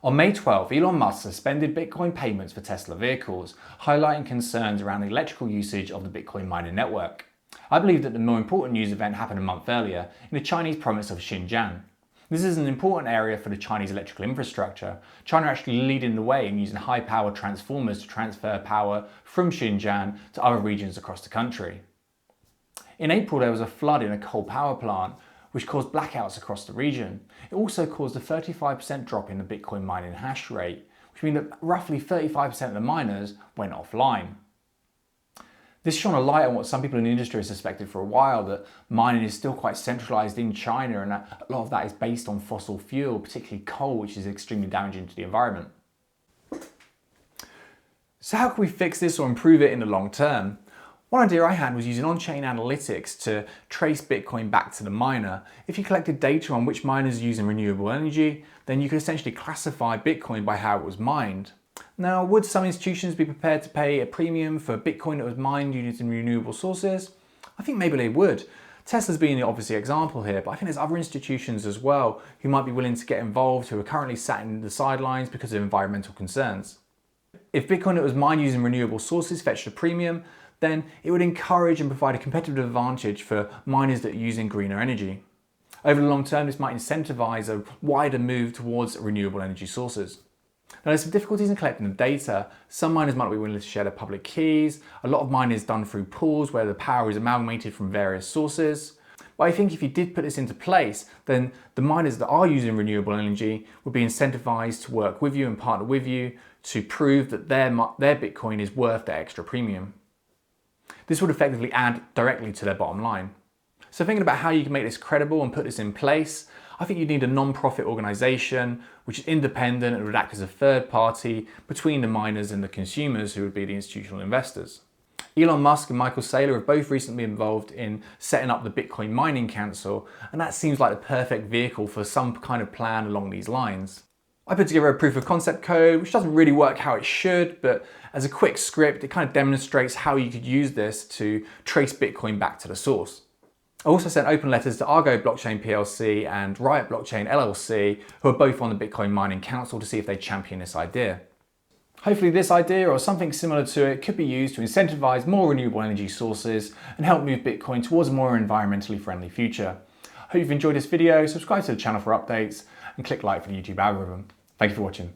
On May 12, Elon Musk suspended Bitcoin payments for Tesla vehicles, highlighting concerns around the electrical usage of the Bitcoin mining network. I believe that the more important news event happened a month earlier in the Chinese province of XinJiang. This is an important area for the Chinese electrical infrastructure. China actually leading the way in using high-power transformers to transfer power from Xinjiang to other regions across the country. In April, there was a flood in a coal power plant, which caused blackouts across the region. It also caused a 35% drop in the Bitcoin mining hash rate, which means that roughly 35% of the miners went offline. This shone a light on what some people in the industry have suspected for a while, that mining is still quite centralized in China, and that a lot of that is based on fossil fuel, particularly coal, which is extremely damaging to the environment. So how can we fix this or improve it in the long term? One idea I had was using Onchain Analytics to trace Bitcoin back to the miner. If you collected data on which miners are using renewable energy, then you could essentially classify Bitcoin by how it was mined. Now, would some institutions be prepared to pay a premium for Bitcoin that was mined using renewable sources? I think maybe they would. Tesla's being the obvious example here, but I think there's other institutions as well who might be willing to get involved, who are currently sat in the sidelines because of environmental concerns. If Bitcoin that was mined using renewable sources fetched a premium, then it would encourage and provide a competitive advantage for miners that are using greener energy. Over the long term, this might incentivize a wider move towards renewable energy sources. Now, there's some difficulties in collecting the data. Some miners might not be willing to share their public keys. A lot of mining is done through pools where the power is amalgamated from various sources. But I think if you did put this into place, then the miners that are using renewable energy would be incentivized to work with you and partner with you to prove that their Bitcoin is worth the extra premium. This would effectively add directly to their bottom line. So thinking about how you can make this credible and put this in place, I think you need a non-profit organisation which is independent and would act as a third party between the miners and the consumers, who would be the institutional investors. Elon Musk and Michael Saylor have both recently been involved in setting up the Bitcoin Mining Council, and that seems like the perfect vehicle for some kind of plan along these lines. I put together a proof of concept code, which doesn't really work how it should, but as a quick script, it kind of demonstrates how you could use this to trace Bitcoin back to the source. I also sent open letters to Argo Blockchain PLC and Riot Blockchain LLC, who are both on the Bitcoin Mining Council, to see if they champion this idea. Hopefully this idea, or something similar to it, could be used to incentivize more renewable energy sources and help move Bitcoin towards a more environmentally friendly future. I hope you've enjoyed this video. Subscribe to the channel for updates and click like for the YouTube algorithm. Thank you for watching.